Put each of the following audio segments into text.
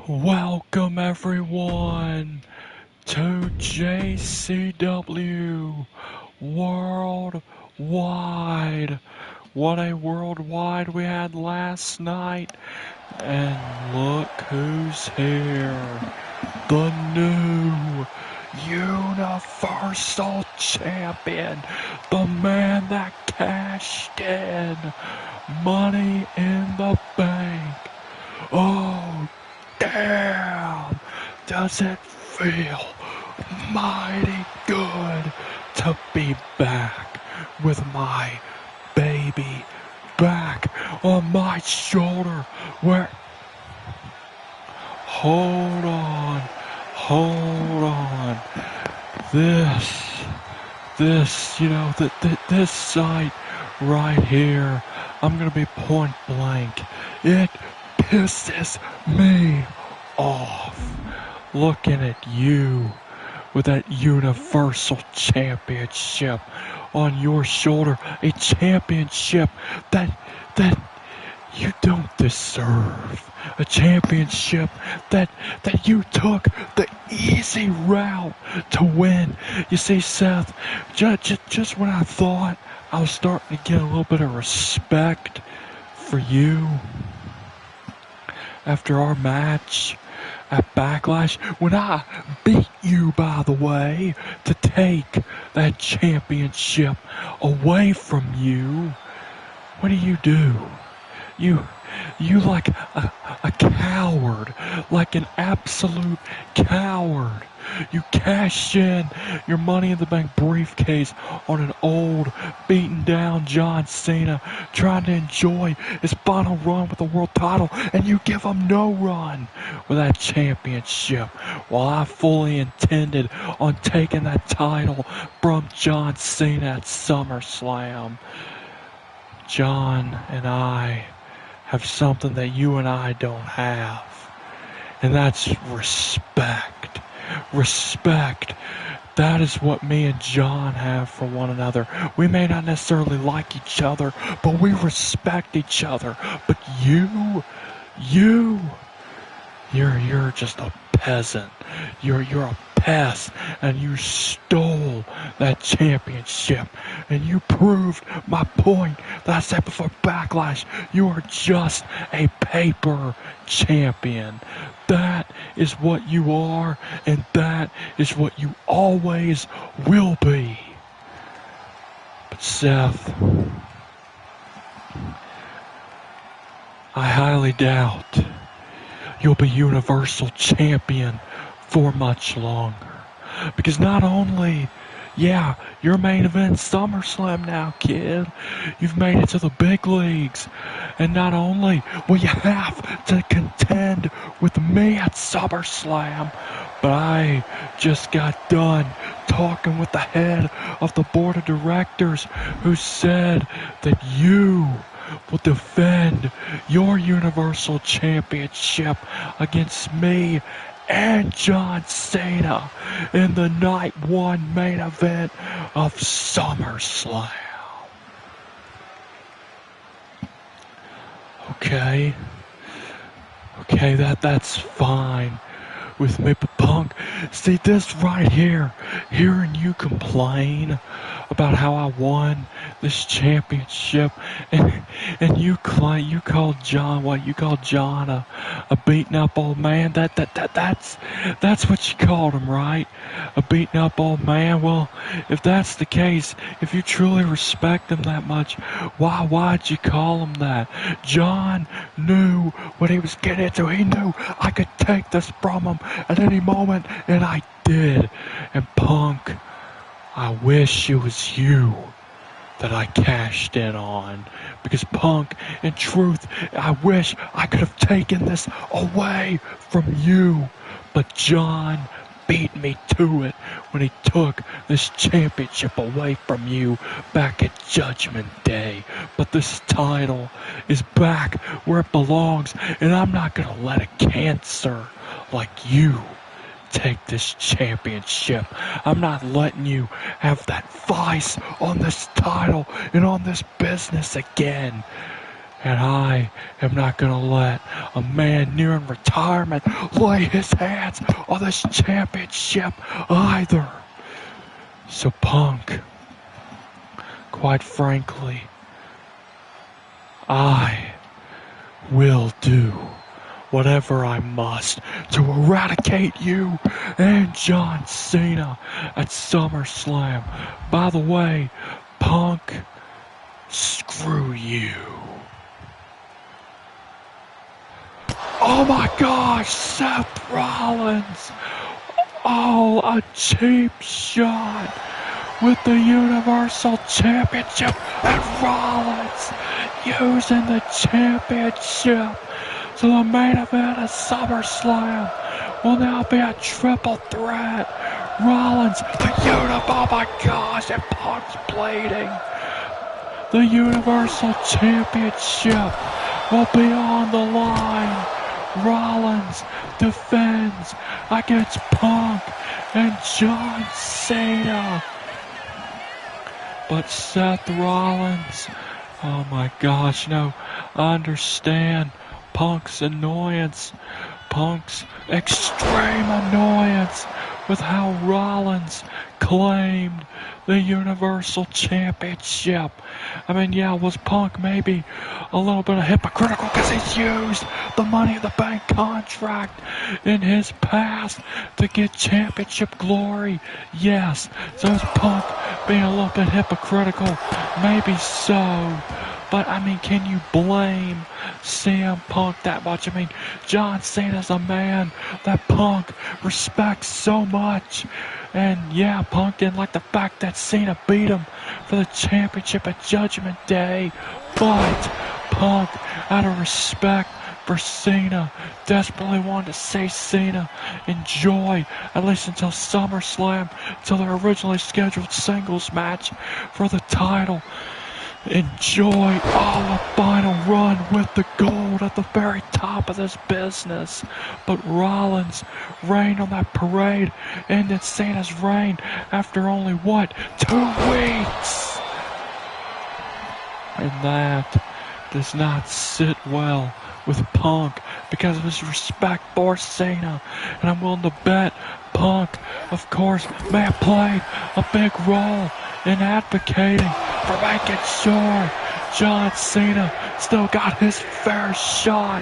Welcome everyone to Jcw Worldwide. What a worldwide we had last night. And look who's here. The new Universal Champion. The man that cashed in Money in the Bank. Oh, damn! Does it feel mighty good to be back with my baby back on my shoulder? Where? Hold on. This sight right here, I'm gonna be point blank. It pisses me off looking at you with that Universal Championship on your shoulder, a championship that you don't deserve, a championship that you took the easy route to win. You see, Seth, just when I thought I was starting to get a little bit of respect for you after our match at Backlash, when I beat you, by the way, to take that championship away from you, what do? You like a coward, like an absolute coward. You cash in your Money in the Bank briefcase on an old, beaten down John Cena trying to enjoy his final run with the world title, and you give him no run with that championship, while I fully intended on taking that title from John Cena at SummerSlam. John and I have something that you and I don't have, and that's respect. Respect. That is what me and John have for one another. We may not necessarily like each other, but we respect each other. But you're just a peasant. You're a pest, and you stole that championship, and you proved my point that I said before Backlash. You are just a paper champion. That is what you are, and that is what you always will be. But Seth, I highly doubt you'll be Universal Champion for much longer. Because not only, you're main event SummerSlam now, kid. You've made it to the big leagues. And not only will you have to contend with me at SummerSlam, but I just got done talking with the head of the board of directors, who said that you will defend your Universal Championship against me and John Cena in the night one main event of SummerSlam. Okay, that's fine with me, but Punk, see this right here, hearing you complain about how I won this championship, and you called John a beaten up old man. That's what you called him, right? A beaten up old man. Well, if that's the case, if you truly respect him that much, why'd you call him that? John knew what he was getting into. He knew I could take this from him at any moment, and I did. And Punk, I wish it was you that I cashed in on, because Punk, in truth, I wish I could have taken this away from you, but John beat me to it when he took this championship away from you back at Judgment Day. But this title is back where it belongs, and I'm not gonna let a cancer like you take this championship. I'm not letting you have that vice on this title and on this business again. And I am not going to let a man nearing retirement lay his hands on this championship either. So Punk, quite frankly, I will do whatever I must to eradicate you and John Cena at SummerSlam. By the way, Punk, screw you. Oh my gosh, Seth Rollins. Oh, a cheap shot with the Universal Championship, and Rollins using the championship. So the main event of SummerSlam will now be a triple threat. Rollins, oh my gosh, and Punk's bleeding. The Universal Championship will be on the line. Rollins defends against Punk and John Cena. But Seth Rollins, oh my gosh, no, I understand Punk's annoyance, Punk's extreme annoyance with how Rollins claimed the Universal Championship. I mean, yeah, was Punk maybe a little bit hypocritical because he's used the Money in the Bank contract in his past to get championship glory? Yes. So is Punk being a little bit hypocritical? Maybe so. But, I mean, can you blame CM Punk that much? I mean, John Cena's a man that Punk respects so much. And, yeah, Punk didn't like the fact that Cena beat him for the championship at Judgment Day. But Punk, out of respect for Cena, desperately wanted to see Cena enjoy, at least until SummerSlam, until their originally scheduled singles match for the title. Enjoy a final run with the gold at the very top of this business. But Rollins reigned on that parade, ended Cena's reign after only, 2 weeks? And that does not sit well with Punk because of his respect for Cena. And I'm willing to bet Punk, of course, may have played a big role in advocating for making sure John Cena still got his fair shot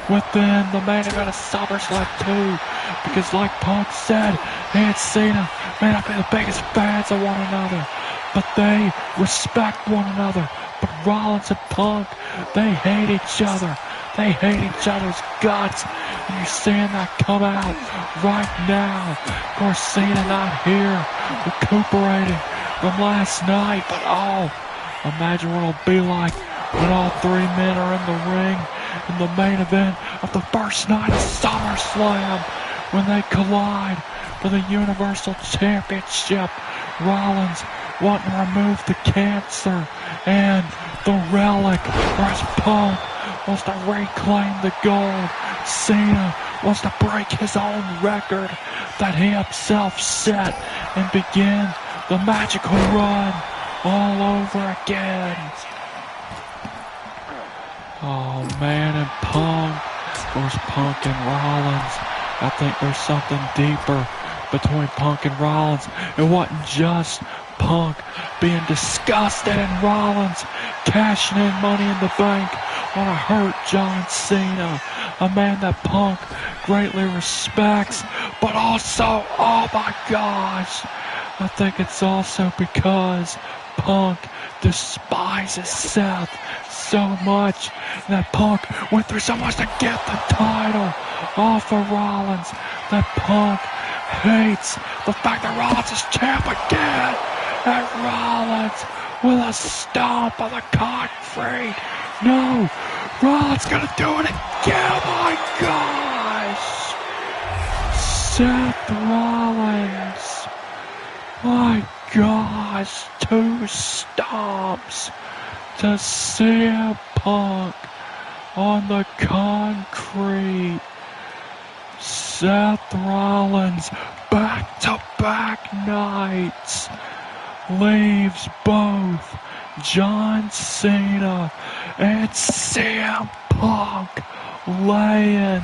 within the main event of SummerSlam 2. Because like Punk said, he and Cena may not be the biggest fans of one another, but they respect one another. But Rollins and Punk, they hate each other. They hate each other's guts, and you're seeing that come out right now. Of course, Cena not here, recuperating from last night, but imagine what it'll be like when all 3 men are in the ring in the main event of the first night of SummerSlam, when they collide for the Universal Championship. Rollins wanting to remove the cancer and the relic, whereas Punk wants to reclaim the gold. Cena wants to break his own record that he himself set and begin the magical run all over again. Oh man, and Punk, there's Punk and Rollins. I think there's something deeper between Punk and Rollins. It wasn't just Punk being disgusted and Rollins cashing in Money in the Bank on a hurt John Cena, a man that Punk greatly respects, but also, oh my gosh, I think it's also because Punk despises Seth so much that Punk went through so much to get the title off of Rollins, that Punk hates the fact that Rollins is champ again, and Rollins with a stomp on the concrete. No, Rollins gonna do it again. Oh my gosh, Seth Rollins. My gosh, 2 stomps to CM Punk on the concrete. Seth Rollins, back-to-back nights, leaves both John Cena and CM Punk laying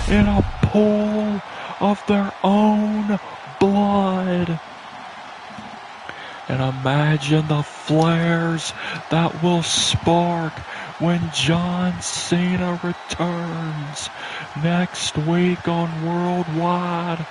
in a pool of their own blood. And imagine the flares that will spark when John Cena returns next week on Worldwide.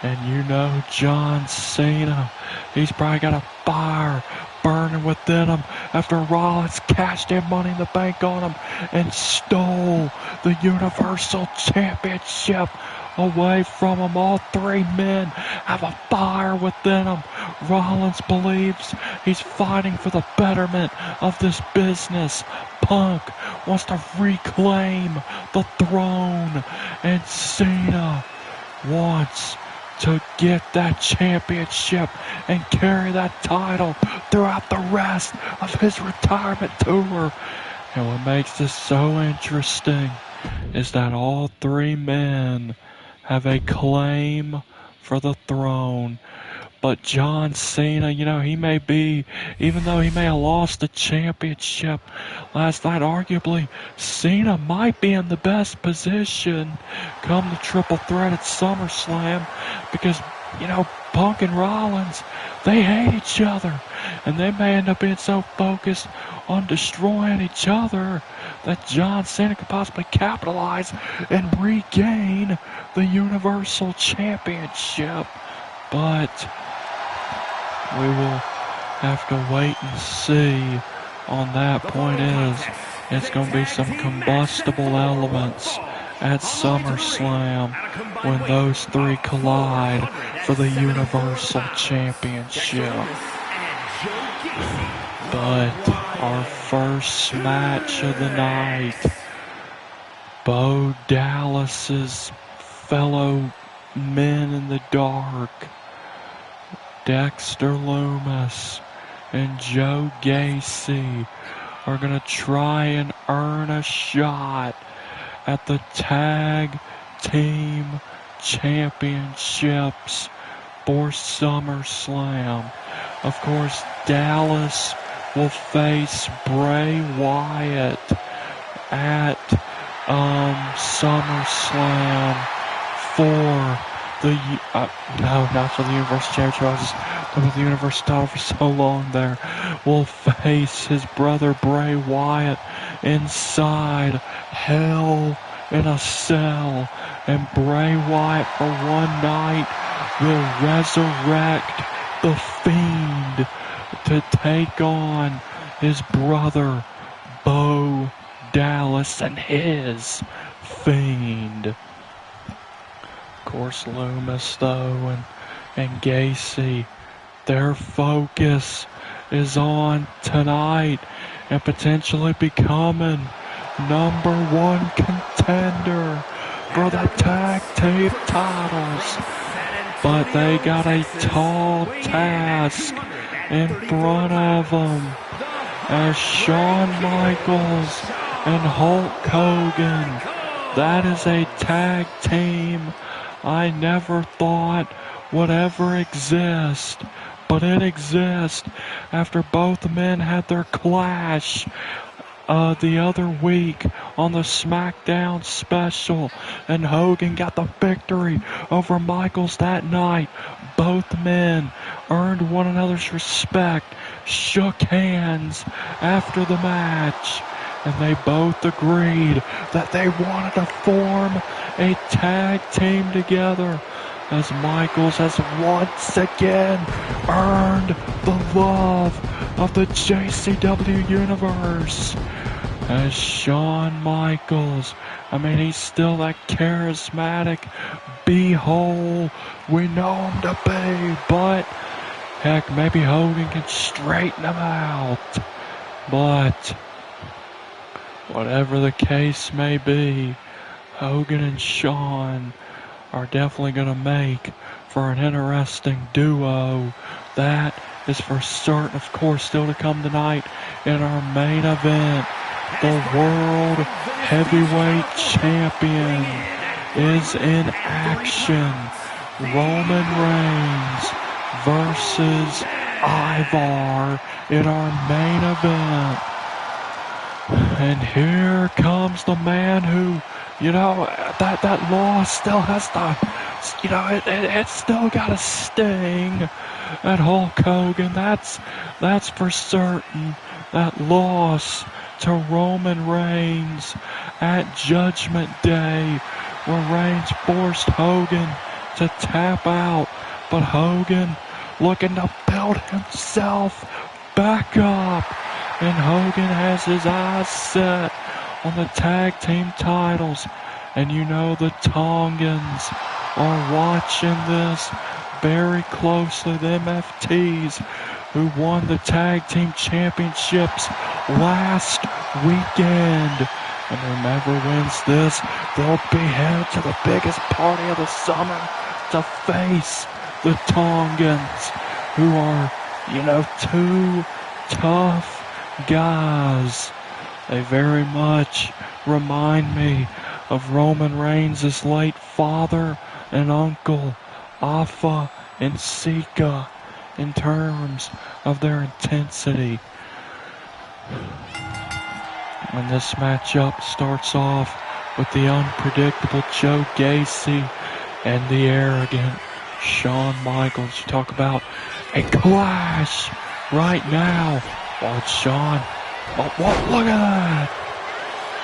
And you know John Cena, he's probably got a fire burning within him after Rollins cashed in Money in the Bank on him and stole the Universal Championship away from him. All three men have a fire within them. Rollins believes he's fighting for the betterment of this business. Punk wants to reclaim the throne, and Cena wants to get that championship and carry that title throughout the rest of his retirement tour. And what makes this so interesting is that all three men have a claim for the throne. But John Cena, you know, he may be, even though he may have lost the championship last night, arguably, Cena might be in the best position come the triple threat at SummerSlam because, you know, Punk and Rollins, they hate each other. And they may end up being so focused on destroying each other that John Cena could possibly capitalize and regain the Universal Championship. But we will have to wait and see on that. Point is, it's going to be some combustible elements at SummerSlam when those three collide for the Universal Championship. But our first match of the night, Bo Dallas's fellow men in the dark, Dexter Lumis and Joe Gacy, are going to try and earn a shot at the Tag Team Championships for SummerSlam. Of course, Dallas will face Bray Wyatt at SummerSlam for the not for the Universal Championship. I was just talking about the Universal title for so long there. Will face his brother Bray Wyatt inside Hell in a Cell, and Bray Wyatt for one night will resurrect the Fiend to take on his brother Bo Dallas and his Fiend. Of course, Lumis, though, and Gacy, their focus is on tonight and potentially becoming #1 contender for the tag team titles. But they got a tall task in front of them as Shawn Michaels and Hulk Hogan. That is a tag team I never thought would ever exist, but it exists after both men had their clash the other week on the SmackDown special, and Hogan got the victory over Michaels that night. Both men earned one another's respect, shook hands after the match, and they both agreed that they wanted to form a tag team together, as Michaels has once again earned the love of the JCW universe. As Shawn Michaels, I mean, he's still that charismatic b-hole we know him to be, but heck, maybe Hogan can straighten him out. But whatever the case may be, Hogan and Shawn are definitely going to make for an interesting duo. That is for certain. Of course, still to come tonight in our main event, the World Heavyweight Champion is in action. Roman Reigns versus Ivar in our main event. And here comes the man who, that loss still has to, it's still got a sting at Hulk Hogan. That's for certain. That loss to Roman Reigns at Judgment Day, where Reigns forced Hogan to tap out, but Hogan looking to build himself back up, and Hogan has his eyes set on the tag team titles, and the Tongans are watching this very closely. The MFTs, who won the tag team championships last weekend, and whomever wins this, they'll be headed to the biggest party of the summer to face the Tongans, who are, two tough guys. They very much remind me of Roman Reigns' late father and uncle, Alpha and Sika, in terms of their intensity. And this matchup starts off with the unpredictable Joe Gacy and the arrogant Shawn Michaels. You talk about a clash right now. Oh, Shawn. Oh, look at that.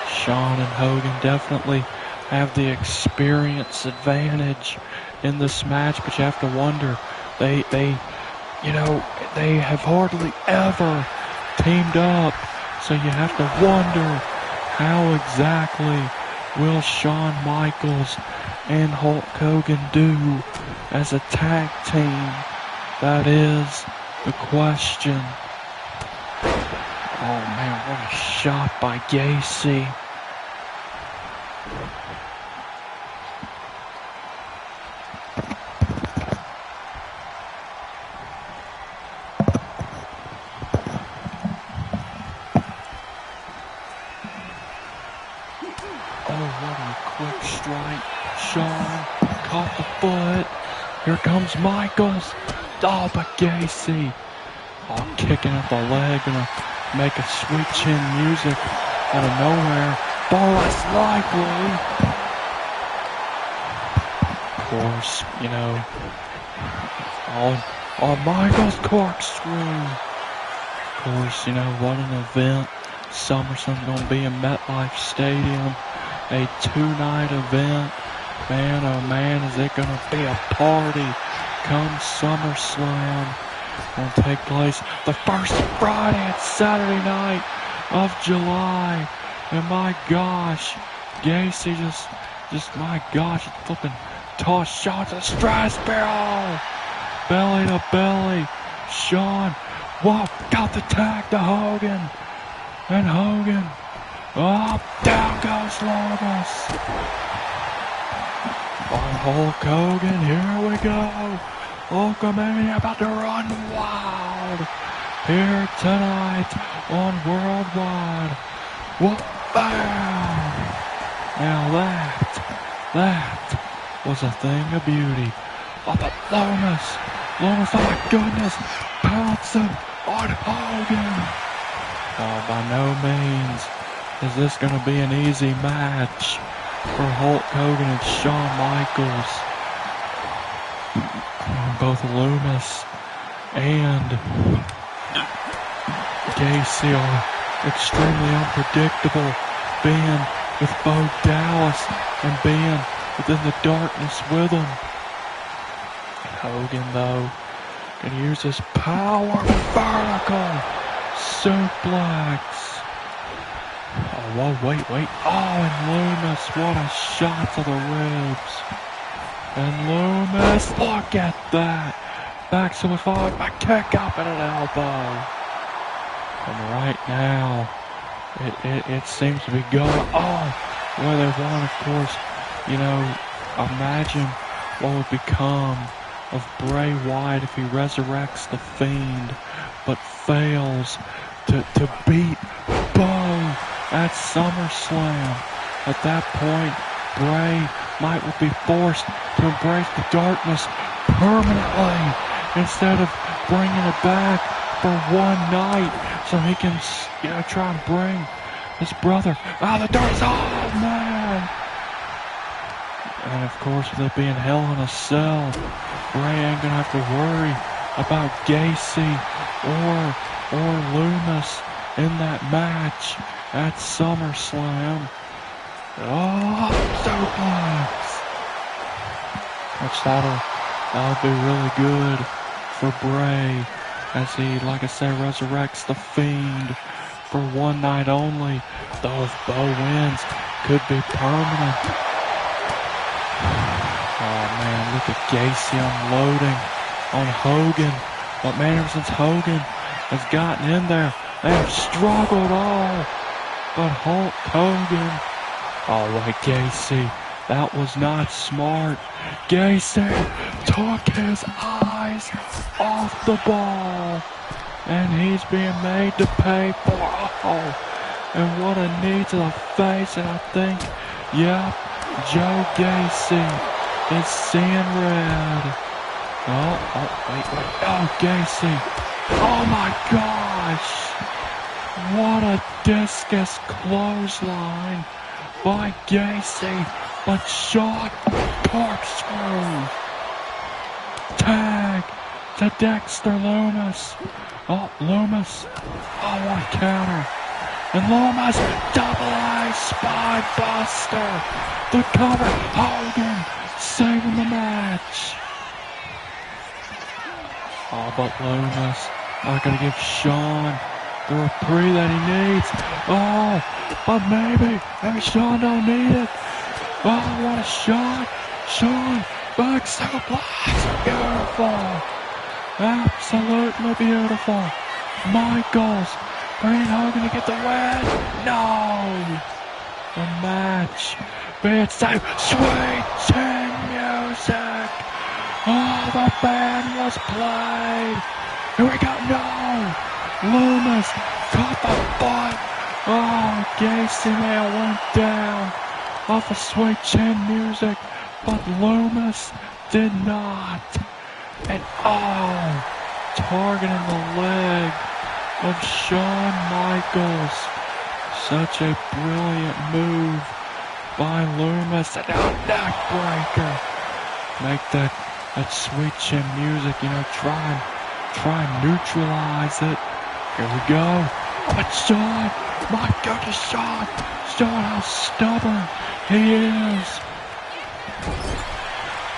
Shawn and Hogan definitely have the experience advantage in this match, but you have to wonder, they have hardly ever teamed up, so you have to wonder how exactly will Shawn Michaels and Hulk Hogan do as a tag team. That is the question. Oh man, what a shot by Gacy. Oh, what a quick strike. Shawn caught the foot. Here comes Michaels. Oh, but Gacy. Oh, kicking at the leg. Gonna make a sweet chin music out of nowhere. Ball less likely. Of course, on Michaels corkscrew. Of course, what an event. SummerSlam's gonna be in MetLife Stadium. A 2-night event. Man, oh man, is it gonna be a party come SummerSlam. Gonna take place the first Friday and Saturday night of July. And my gosh, Gacy just my gosh, it's flipping toss shots at Strasbourg. Belly to belly. Shawn, whoa, got the tag to Hogan. And Hogan, oh, down goes Loomis. On Hulk Hogan, here we go. Hulkamania about to run wild. Here tonight on Worldwide. Whoop, bam. Now that was a thing of beauty. Oh, but Loomis, oh my goodness, pouncing on Hogan. Oh, by no means is this going to be an easy match for Hulk Hogan and Shawn Michaels. Both Loomis and Gacy are extremely unpredictable, being with Bo Dallas and being within the darkness with him. Hogan, though, can use his power vertical suplex. Oh, whoa, wait. Oh, and Loomis, what a shot to the ribs. And Loomis, look at that. Back to the forward, my kick up and an elbow. And right now, it seems to be going, where they want, of course, imagine what would become of Bray Wyatt if he resurrects the Fiend, but fails to beat Bo at SummerSlam. At that point, Bray might be forced to embrace the darkness permanently instead of bringing it back for one night so he can, try and bring his brother out the doors. Oh, man. And, of course, with it being Hell in a Cell, Bray ain't going to have to worry about Gacy or Loomis in that match at SummerSlam. Oh, suplex! Which that'll be really good for Bray as he, like I said, resurrects the Fiend for one night only. Though if Bo wins, could be permanent. Oh man, look at Gacy unloading on Hogan. But man, ever since Hogan has gotten in there, they have struggled all. But Hulk Hogan, oh wait, Gacy, that was not smart. Gacy took his eyes off the ball, and he's being made to pay for. Oh, and what a knee to the face, and I think, yep, Joe Gacy is seeing red. Wait. Oh, Gacy. Oh my gosh. What a discus clothesline by Gacy. But shot corkscrew. Tag to Dexter Loomis. Oh, Loomis. Oh, what a counter. And Loomis, double A spine buster. The cover. Hogan saving the match. Oh, but Loomis not going to give Shawn the reprieve that he needs. Oh, but maybe Shawn don't need it. Oh, what a shot. Shawn, back suplex. Beautiful. Absolutely beautiful. Michaels, bringing Hogan to get the win. No. The match being saved. Sweet chin music. Oh, the band was played. Here we go. No. Loomis caught the butt. Oh, Gacy man went down off of Sweet Chin music, but Loomis did not. And targeting the leg of Shawn Michaels. Such a brilliant move by Loomis. And a neck breaker. Make that Sweet Chin music, try and neutralize it. Here we go. But Shawn, my goodness, Shawn, how stubborn he is.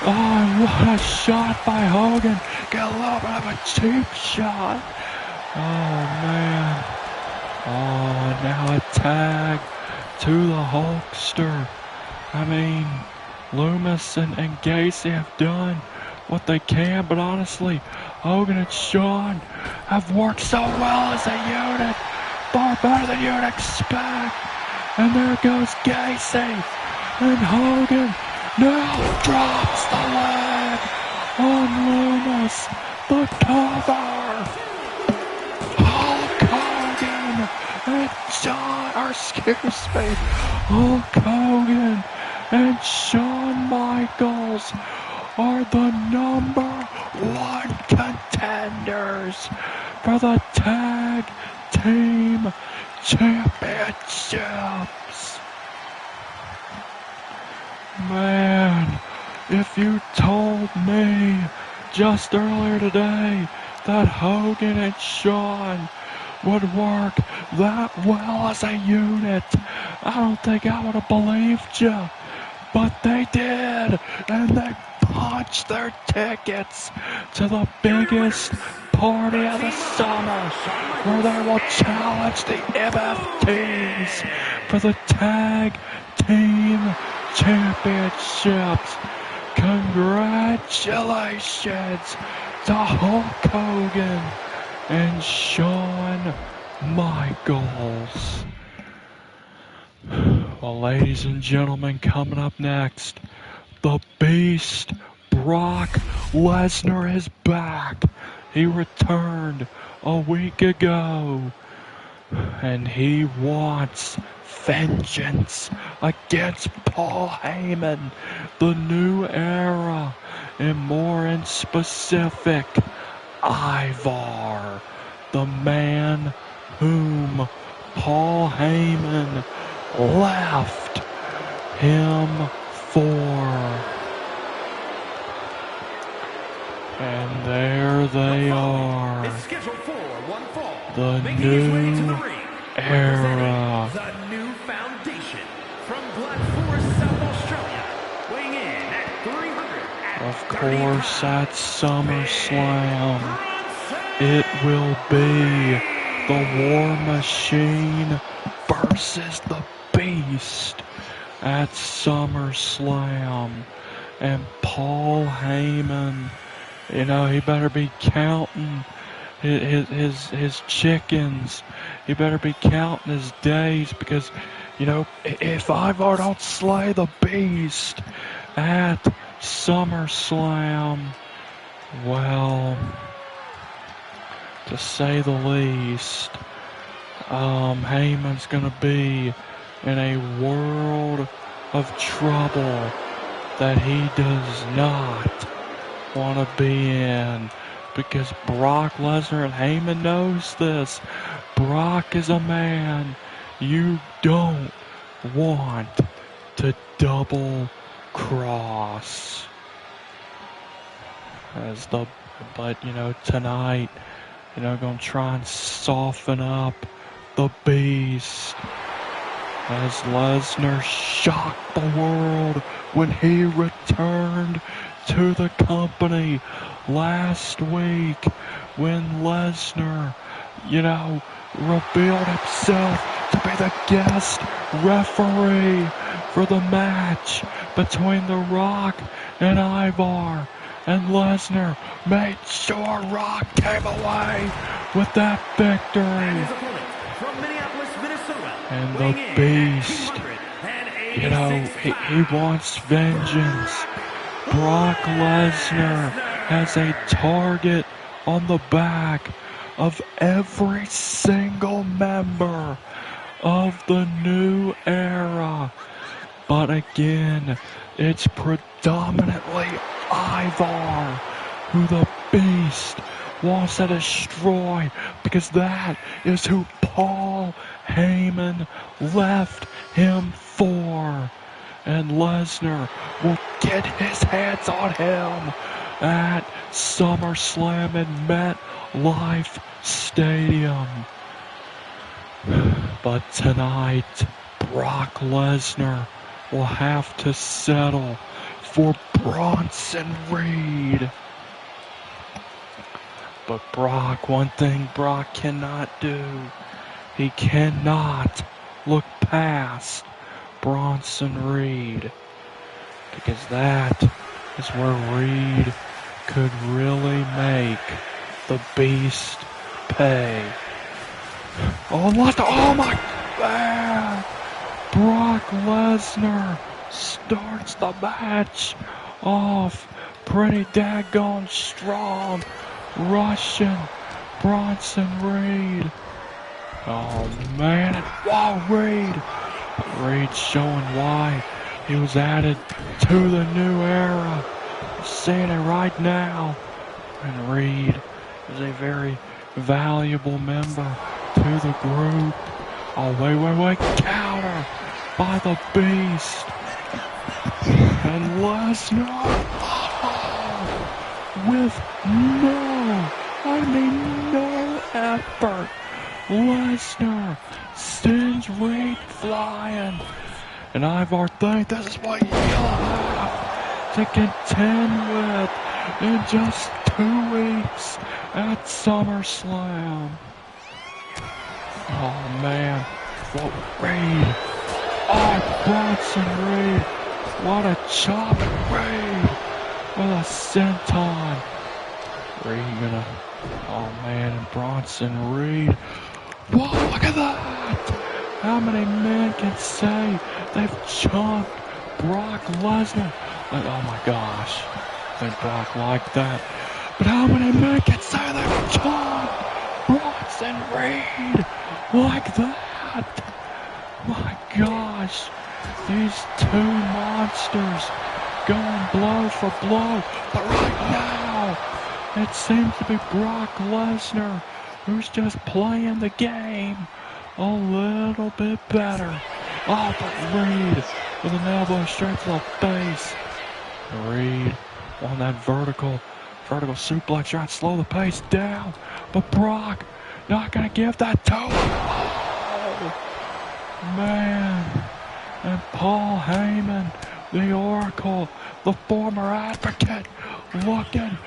Oh, what a shot by Hogan. Get a little bit of a cheap shot. Oh, man. Oh, now a tag to the Hulkster. I mean, Loomis and Gacy have done what they can, but honestly, Hogan and Shawn have worked so well as a unit, far better than you'd expect. And there goes Gacy, and Hogan now drops the leg on Loomis. The cover. Hulk Hogan and Hulk Hogan and Shawn Michaels are the number one contenders for the Tag Team Championships. Man, if you told me just earlier today that Hogan and Shawn would work that well as a unit, I don't think I would have believed you. But they did, and they punched their tickets to the biggest party of the summer, where they will challenge the MFTs for the Tag Team Championships. Congratulations to Hulk Hogan and Shawn Michaels. Well, ladies and gentlemen, coming up next, the Beast, Brock Lesnar, is back. He returned a week ago, and he wants vengeance against Paul Heyman, the new era, and more in specific, Ivar, the man whom Paul Heyman left him for. And there they are, the new era. The new foundation from Black Forest, South Australia, weighing in at 300. Of course, at SummerSlam, it will be the War Machine versus the Beast at SummerSlam. And Paul Heyman, you know, he better be counting his chickens. He better be counting his days, because, you know, if Ivar don't slay the Beast at SummerSlam, well, to say the least, Heyman's gonna be in a world of trouble that he does not want to be in, because Brock Lesnar, and Heyman knows this, Brock is a man you don't want to double cross. But you know, tonight, you know, gonna try and soften up the Beast, as Lesnar shocked the world when he returned to the company last week, when Lesnar, you know, revealed himself to be the guest referee for the match between The Rock and Ivar. And Lesnar made sure Rock came away with that victory. And the Beast, you know, he wants vengeance. Brock Lesnar has a target on the back of every single member of the new era. But again, it's predominantly Ivar who the Beast wants to destroy, because that is who Paul Heyman left him for. And Lesnar will get his hands on him at SummerSlam in MetLife Stadium. But tonight, Brock Lesnar will have to settle for Bronson Reed. But Brock, one thing Brock cannot do, he cannot look past Bronson Reed, because that is where Reed could really make the Beast pay. Oh my God! Brock Lesnar starts the match off pretty daggone strong, rushing Bronson Reed. Oh man, wow, Reed showing why he was added to the new era. Seeing it right now. And Reed is a very valuable member to the group. Oh, wait, counter by the Beast. And Lesnar, with no effort, Lesnar sends Reed flying. And Ivar thinks this is what you have to contend with in just 2 weeks at SummerSlam. Oh man, what Reed. Oh, Bronson Reed. What a chop at Reed with a senton. Reed gonna, oh man, and Bronson Reed. Whoa, look at that. How many men can say they've chopped Brock Lesnar? Like, oh my gosh, I think Brock liked that. But how many men can say they've chopped Bronson Reed like that? My gosh, these two monsters going blow for blow. But right now, It seems to be Brock Lesnar who's just playing the game a little bit better. Oh, but Reed with an elbow straight to the face. Reed on that vertical suplex, trying to slow the pace down. But Brock not going to give that to him. Oh, man. And Paul Heyman, the Oracle, the former advocate, looking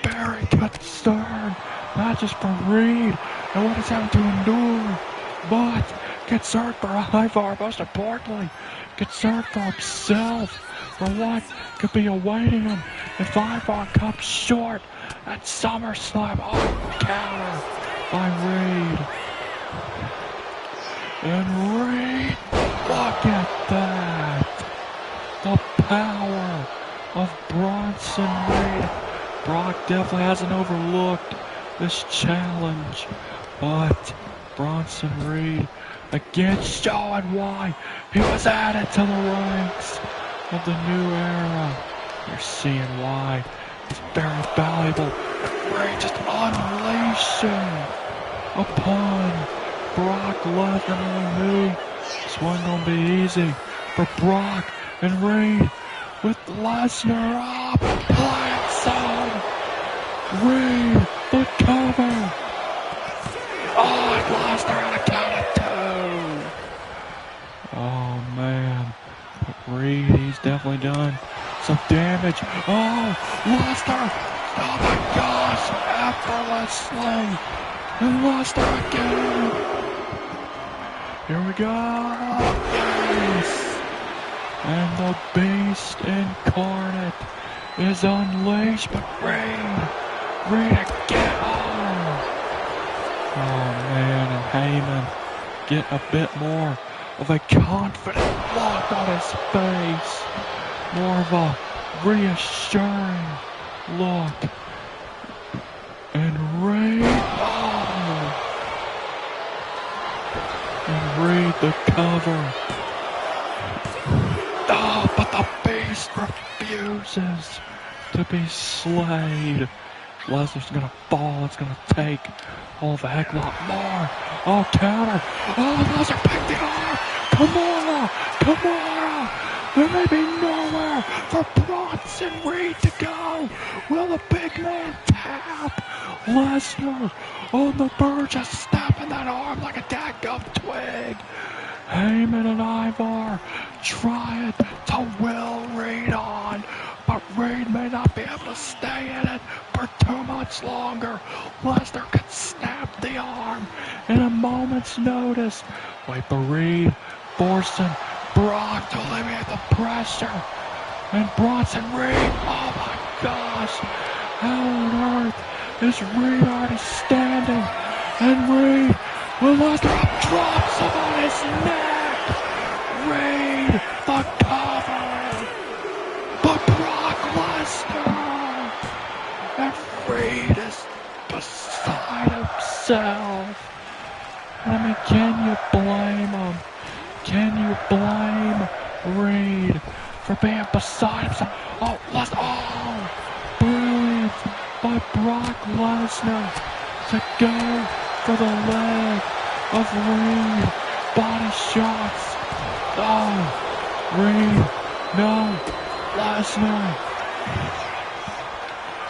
very concerned, not just for Reed and what he's having to endure, but concerned for Ivar, most importantly, concerned for himself, for what could be awaiting him if Ivar comes short at SummerSlam. Oh, counter by Reed. And Reed, look at that. The power of Bronson Reed. Brock definitely hasn't overlooked this challenge, but Bronson Reed again showing why he was added to the ranks of the new era. You're seeing why it's very valuable. Reed just unleashing upon Brock Lesnar. And knew this wasn't gonna be easy for Brock and Reed with Lesnar up, blindside. Reed, the cover. Oh, and Lesnar on a count of 2. Oh man, but Reed, he's definitely done some damage. Oh, Lesnar. Oh my gosh, effortlessly. And Lesnar again. Here we go. Yes. And the beast incarnate is unleashed, but Reed again. Oh man, and Heyman get a bit more of a confident look on his face, more of a reassuring look. And Reed, and Reed the cover. Oh, but the beast refuses to be slayed. Lesnar's gonna fall. It's gonna take a heck of a lot more. Oh, counter. Oh, Lesnar picked the arm. Kimura. There may be nowhere for Bronson Reed to go. Will the big man tap? Lesnar on the verge of snapping that arm like a daggum twig. Heyman and Ivar trying to will Reed on, but Reed may not be able to stay in it for too much longer. Lesnar could snap the arm in a moment's notice. Wait for Reed, forcing Brock to alleviate the pressure. And Bronson Reed, oh my gosh, how on earth is Reed already standing? And Reed, will Lesnar drops him on his neck. Reed, the cover. But Brock Lesnar. And Reed is beside himself. I mean, can you blame him? Can you blame Reed for being beside himself? Oh, Lesnar. Oh, brilliant by Brock Lesnar to go for the leg of Reed. Body shots. Oh, Reed. No. Lesnar.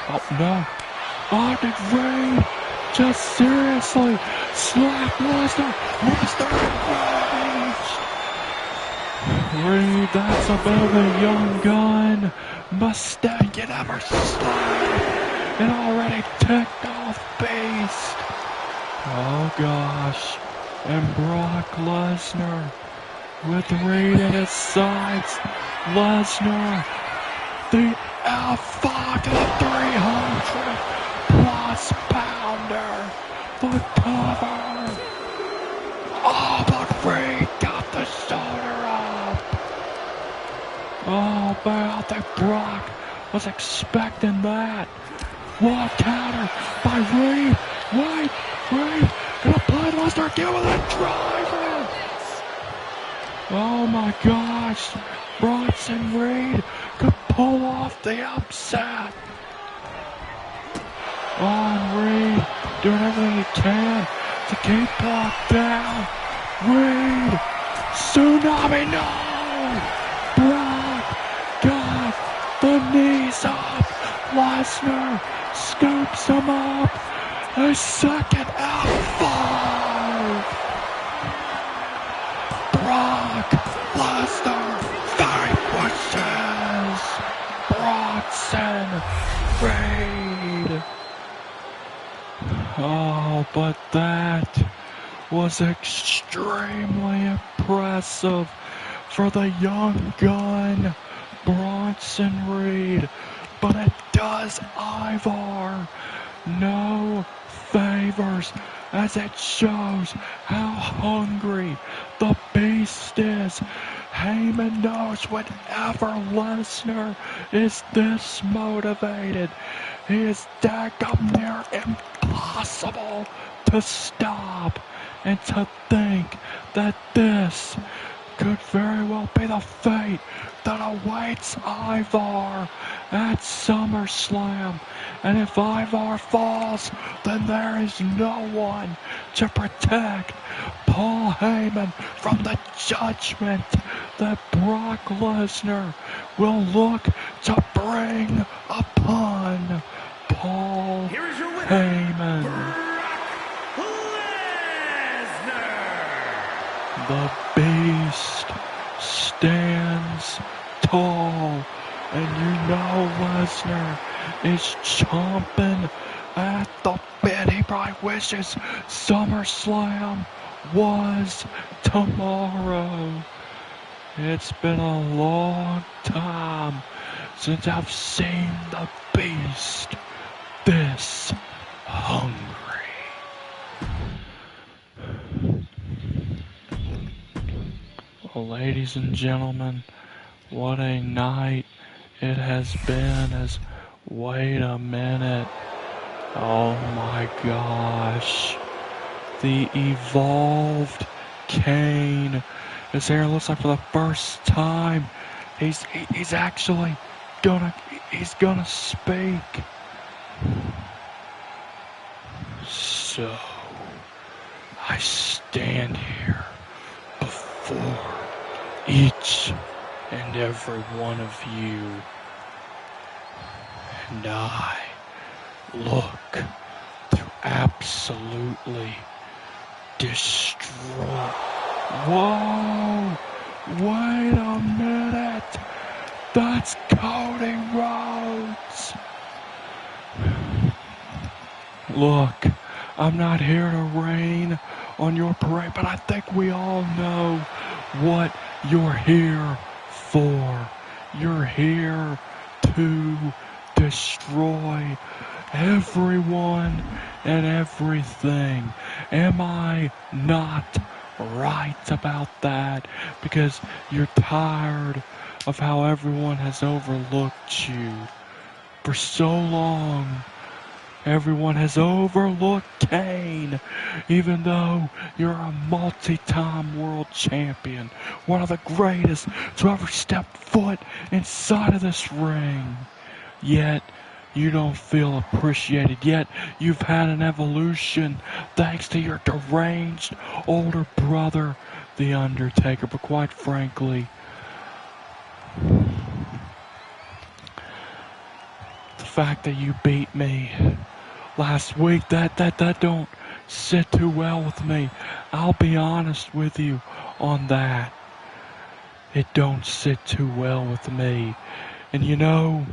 Oh, no. Oh, did Reed just seriously slap Lesnar? Lesnar enraged. Reed, that's a bit of a young gun mistake you never slap. An already ticked off beast. Oh gosh. And Brock Lesnar with Reed at his sides. Lesnar, the L5 to the 300 plus pounder. The cover. Oh, but Reed got the shoulder up. Oh, man, I think Brock was expecting that. What counter by Reed. Reed, gonna play Lesnar again with a driver. Oh my gosh, Bronson Reed could pull off the upset. on Reed, doing everything he can to keep Brock down. Reed, tsunami, no! Brock got the knees up. Lesnar scoops him up. A second F5. Brock Lesnar vanquishes Bronson Reed. Oh, but that was extremely impressive for the young gun, Bronson Reed. But it does Ivar no favors, as it shows how hungry the beast is. Heyman knows whenever Lesnar is this motivated, he is daggum near impossible to stop. And to think that this could very well be the fate that awaits Ivar at SummerSlam. And if Ivar falls, then there is no one to protect Paul Heyman from the judgment that Brock Lesnar will look to bring upon Paul Heyman. The beast stands tall, and you know Lesnar is chomping at the bit. He probably wishes SummerSlam was tomorrow. It's been a long time since I've seen the beast this hungry. Well, ladies and gentlemen, what a night it has been. Wait a minute. Oh my gosh. The evolved Kane is here. It looks like for the first time he's actually gonna speak. So I stand here before each and every one of you, and I look to absolutely destroy. Whoa! Wait a minute! That's Cody Rhodes! Look, I'm not here to rain on your parade, but I think we all know what you're here for. You're here to destroy everyone and everything. Am I not right about that? Because you're tired of how everyone has overlooked you for so long. Everyone has overlooked Kane, even though you're a multi-time world champion, one of the greatest to ever step foot inside of this ring. Yet, you don't feel appreciated. Yet, you've had an evolution thanks to your deranged older brother, The Undertaker. But quite frankly, the fact that you beat me last week, that don't sit too well with me. I'll be honest with you on that. It don't sit too well with me. And you know,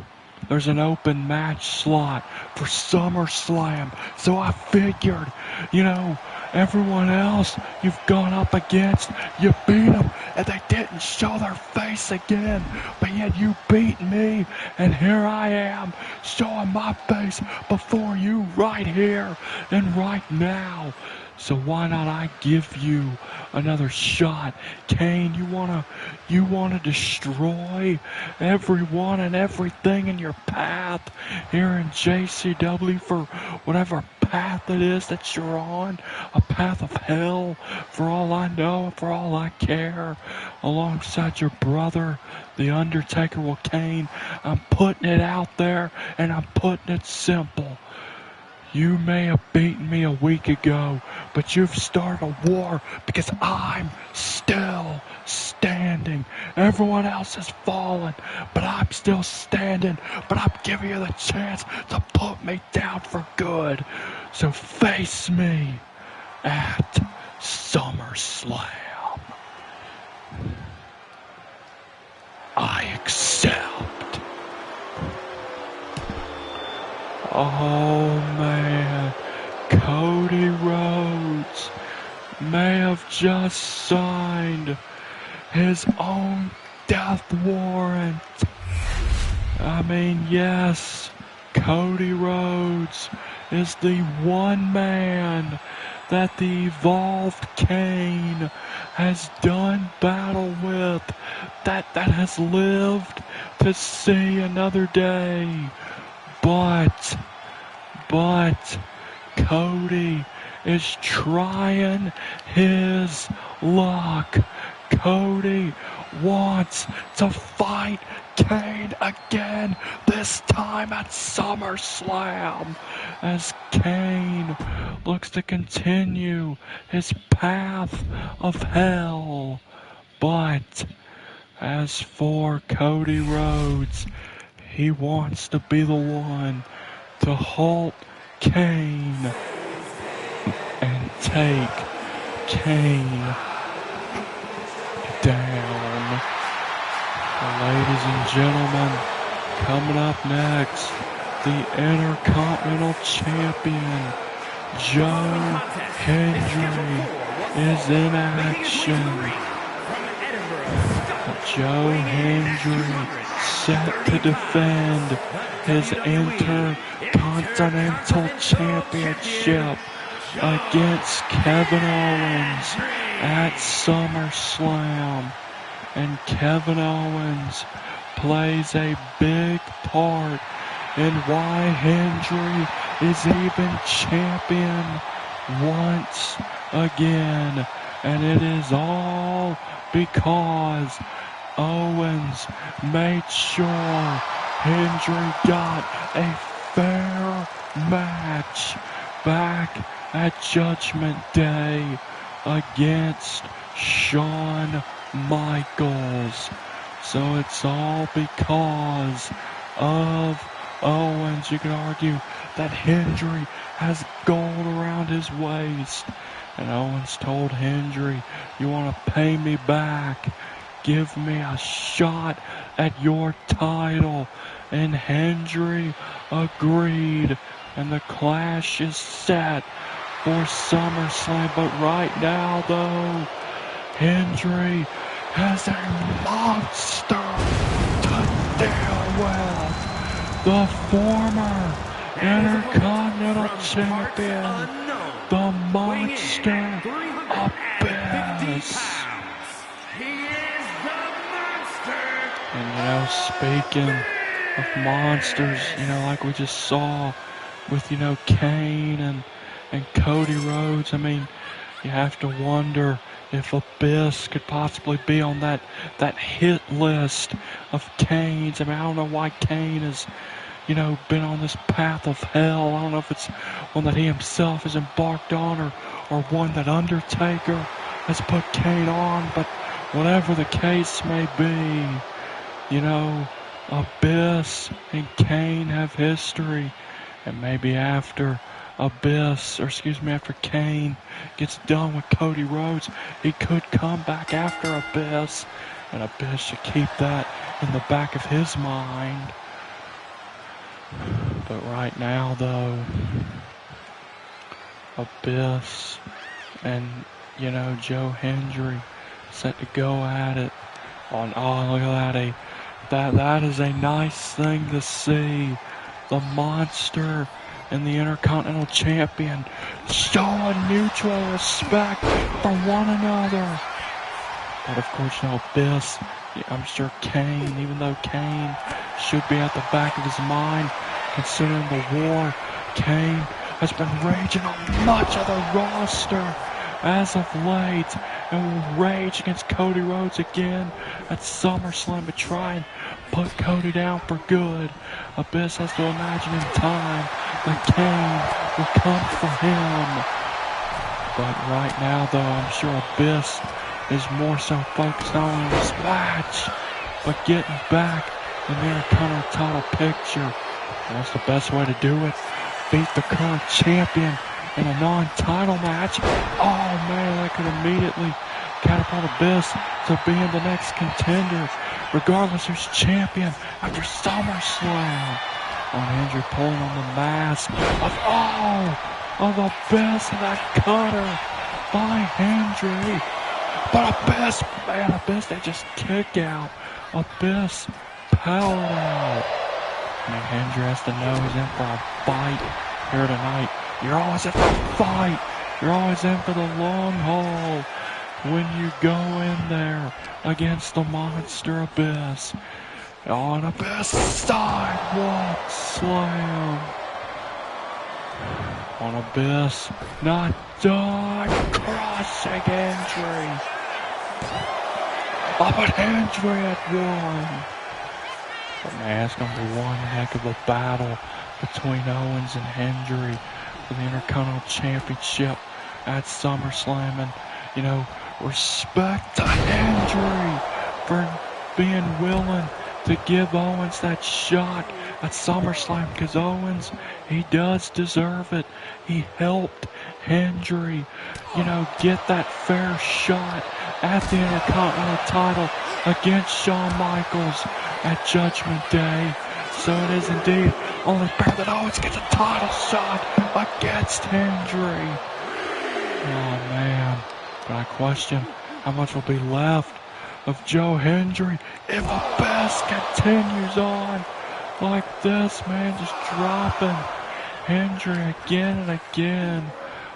there's an open match slot for SummerSlam. So I figured, you know, everyone else you've gone up against, you beat them and they didn't show their face again. But yet you beat me, and here I am showing my face before you right here and right now. So why not I give you another shot? Kane, you wanna destroy everyone and everything in your path here in JCW for whatever path it is that you're on, a path of hell for all I know, for all I care, alongside your brother, The Undertaker. Well, Kane, I'm putting it out there and I'm putting it simple. You may have beaten me a week ago, but you've started a war because I'm still standing. Everyone else has fallen, but I'm still standing. But I'm giving you the chance to put me down for good. So face me at SummerSlam. I accept. Oh man, Cody Rhodes may have just signed his own death warrant. I mean, yes, Cody Rhodes is the one man that the Evolved Kane has done battle with, that has lived to see another day. But Cody is trying his luck. Cody wants to fight Kane again, this time at SummerSlam, as Kane looks to continue his path of hell. But as for Cody Rhodes, he wants to be the one to halt Kane and take Kane down. Ladies and gentlemen, coming up next, the Intercontinental Champion, Joe Hendry, is in action. Joe Hendry set to defend his Intercontinental Championship against Kevin Owens at SummerSlam. And Kevin Owens plays a big part in why Hendry is even champion once again. And it is all because Owens made sure Hendry got a fair match back at Judgment Day against Shawn Michaels. So it's all because of Owens. You could argue that Hendry has gold around his waist. And Owens told Hendry, you want to pay me back? Give me a shot at your title. And Hendry agreed. And the clash is set for SummerSlam. But right now, though, Hendry has a monster to deal with. The former Intercontinental Champion, the Monster Abyss. And speaking of monsters, like we just saw with, Kane and Cody Rhodes, I mean, you have to wonder if Abyss could possibly be on that hit list of Kane's. I mean, I don't know why Kane has, been on this path of hell. I don't know if it's one that he himself has embarked on or one that Undertaker has put Kane on. But whatever the case may be, Abyss and Kane have history. And maybe after after Kane gets done with Cody Rhodes, he could come back after Abyss, and Abyss should keep that in the back of his mind. But right now, though, Abyss and, Joe Hendry set to go at it on, look at that, that is a nice thing to see. The Monster and the Intercontinental Champion showing mutual respect for one another. But of course, Abyss, I'm sure Kane, even though Kane should be at the back of his mind, considering the war Kane has been raging on much of the roster as of late. and will rage against Cody Rhodes again at SummerSlam to try and put Cody down for good. Abyss has to imagine in time that Kane will come for him. But right now, though, I'm sure Abyss is more so focused not on this match, but getting back in the Intercontinental title picture. What's the best way to do it? Beat the current champion in a non-title match. Oh man, that could immediately catapult Abyss to being the next contender, regardless who's champion after SummerSlam. On Andrew pulling on the mask of Abyss, and that cutter by Hendry. But Abyss, they just kick out. Abyss powered out. I mean, Hendry has to know he's in for a fight here tonight. You're always in for a fight. You're always in for the long haul when you go in there against the monster Abyss. On Abyss, sidewalk slam. On Abyss, not done. Crushing Hendry. Oh, but Hendry had won. But man, it's going to be one heck of a battle between Owens and Hendry for the Intercontinental Championship at SummerSlam. And, you know, respect to Hendry for being willing to give Owens that shot at SummerSlam, because Owens, he does deserve it. He helped Hendry, you know, get that fair shot at the Intercontinental title against Shawn Michaels at Judgment Day. So it is indeed only fair that Owens gets a title shot against Hendry. Oh man, but I question how much will be left of Joe Hendry if Abyss continues on like this, man, just dropping Hendry again and again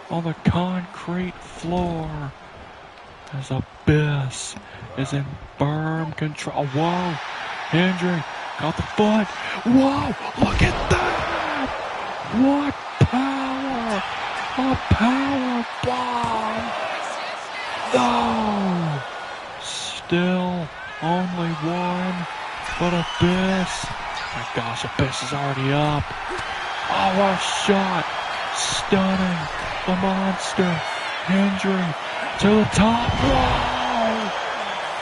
on the concrete floor as Abyss is in firm control. Whoa, Hendry got the foot. Whoa, look at that! What power! A power bomb! No! Still only one, but Abyss. Oh my gosh, Abyss is already up. Oh, what a shot! Stunning the monster. Hendry to the top. Whoa!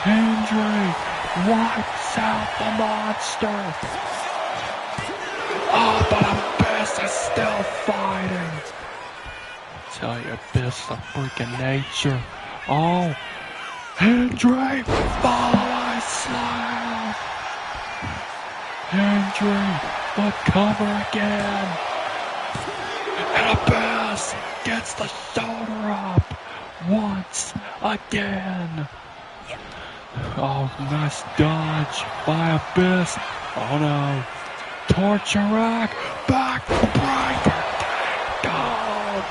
Hendry wipes out the monster. Oh, but Abyss is still fighting. I tell you, Abyss is a freaking nature. Oh, Hendry, follow slam. Hendry, the cover again. And Abyss gets the shoulder up once again. Oh, nice dodge by Abyss. Oh no. Torture rack. Backbreaker. Down.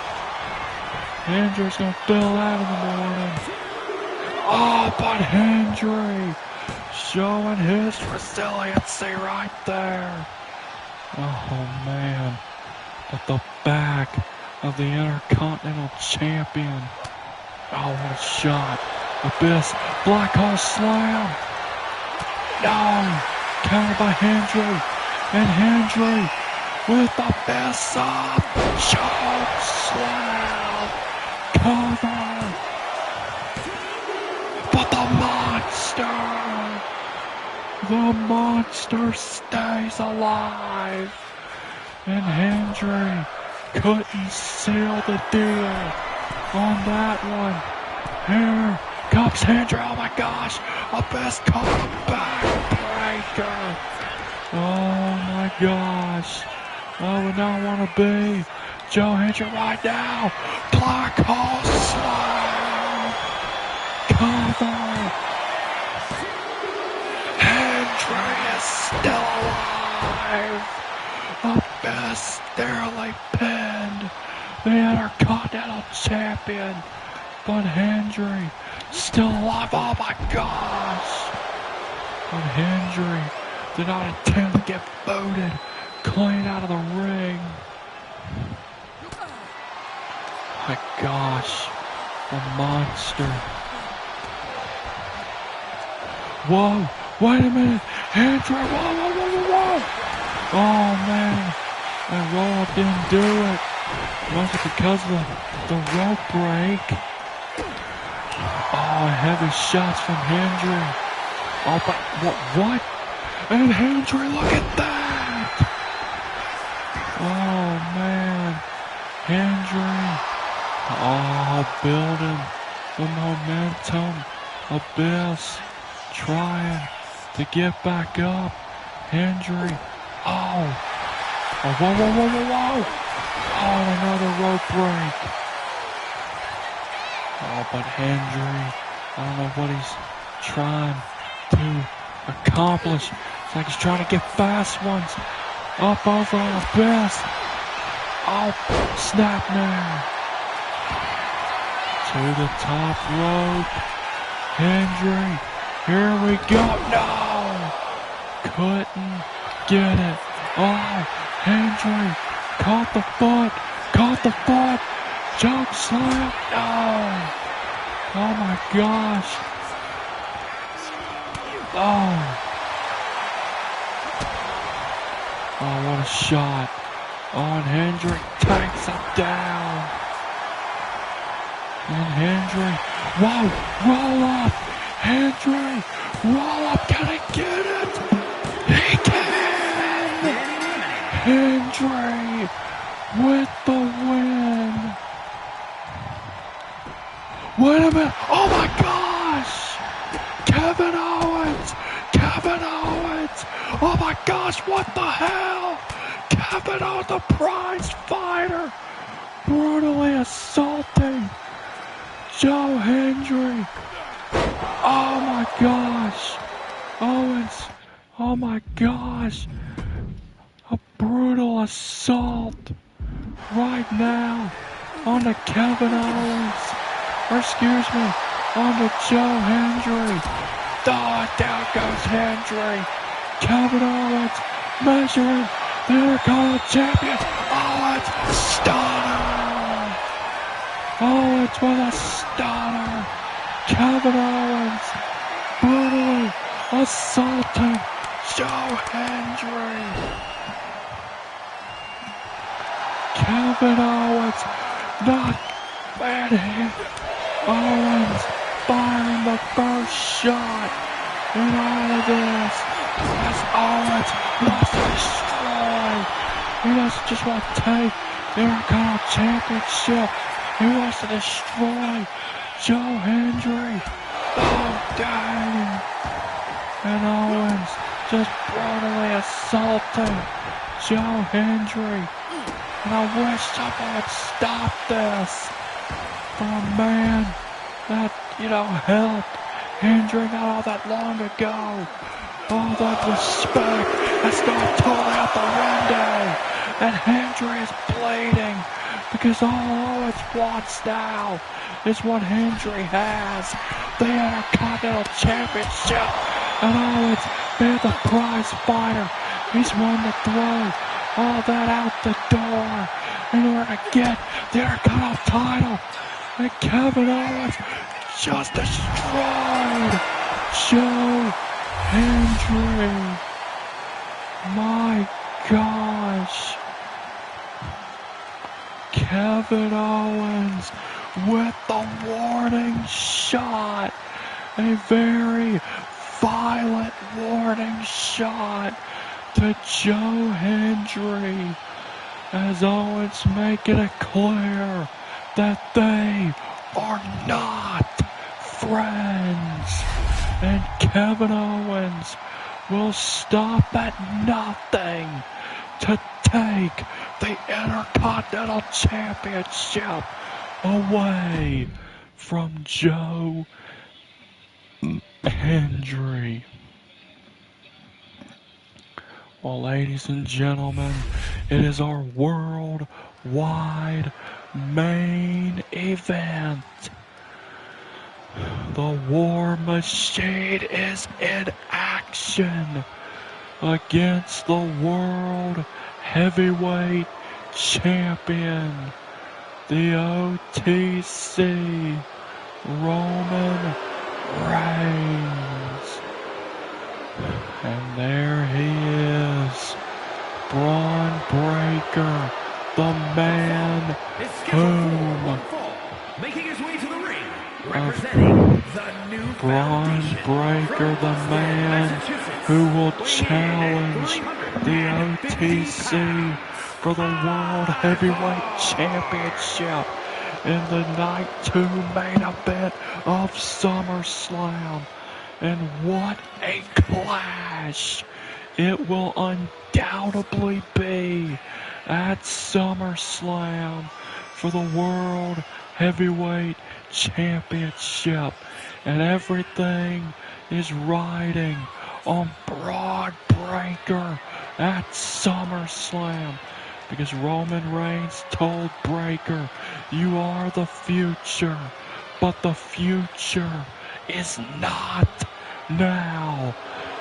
Hendry's gonna feel that in the morning. Oh, but Hendry showing his resiliency right there. Oh man. But the back of the Intercontinental Champion. Oh, what a shot. Abyss, black hole slam. No. Countered by Hendry. And Hendry with Abyss up. Choke slam. Cover. But the monster stays alive. And Hendry couldn't seal the deal on that one. Here comes Hendry. Oh my gosh. Abyss caught a backbreaker. Oh my gosh. I would not want to be Joe Hendry right now. Black hole slam. Cover. Hendry is still alive. Abyss narrowly pinned the Intercontinental Champion. But Hendry still alive. Oh my gosh. But Hendry did not intend to get booted clean out of the ring. My gosh. The monster Whoa, wait a minute. Hendry, whoa. Oh, man. That roll-up didn't do it. Must be because of the rope break. Oh, heavy shots from Hendry. Oh, but what? And Hendry, look at that. Oh, man. Hendry. Oh, building the momentum. Abyss trying to get back up. Hendry. Oh, whoa. Oh, another rope break. Oh, but Hendry, I don't know what he's trying to accomplish. It's like he's trying to get fast ones. Up over on Abyss. Oh, snap now. To the top rope. Hendry, here we go. No! Couldn't get it. Oh, Hendry caught the foot. Choke slam. No! Oh my gosh. Oh, what a shot. Oh, and Hendry takes him down. And Hendry, whoa, roll up. Hendry, roll up. Can he get it? He can. Hendry with the win. Wait a minute. Oh my gosh. Kevin Owens. Oh my gosh, what the hell? Kevin Owens, the prize fighter, brutally assaulting Joe Hendry. Oh my gosh. Owens. Oh my gosh. A brutal assault right now on the Kevin Owens. Or excuse me, on the Joe Hendry. Oh, down goes Hendry. Kevin Owens measuring the Intercontinental Champion. Owens, stunner. Owens with a stunner. Kevin Owens brutally assaulting Joe Hendry. Kevin Owens not bad. Owens firing the first shot in all of this. As Owens wants to destroy. He doesn't just want to take the Intercontinental Championship. He wants to destroy Joe Hendry. Oh, dang. And Owens just brutally assaulting Joe Hendry. And I wish someone would stop this. For a man that, helped Hendry not all that long ago. All that respect has gone totally out the window. And Hendry is bleeding because all Owens wants now is what Hendry has. The Intercontinental Championship. And Owens being the prize fighter. He's one to throw all that out the door in order to get the Intercontinental title. And Kevin Owens just destroyed Joe Hendry. My gosh. Kevin Owens with the warning shot. A very violent warning shot to Joe Hendry. As Owens making it clear that they are not friends. And Kevin Owens will stop at nothing to take the Intercontinental Championship away from Joe Hendry. Well, ladies and gentlemen, it is our worldwide main event. The War Machine is in action against the World Heavyweight Champion, the OTC, Roman Reigns. And there he is, Braun Breaker, the man whom making his way to the ring, representing the new Braun Breaker, the man who will challenge the OTC for the World Heavyweight Championship in the Night 2 main event of SummerSlam. And what a clash it will undoubtedly be at SummerSlam for the World Heavyweight Championship. And everything is riding on Braun Breaker at SummerSlam. Because Roman Reigns told Breaker, "You are the future, but the future is not now."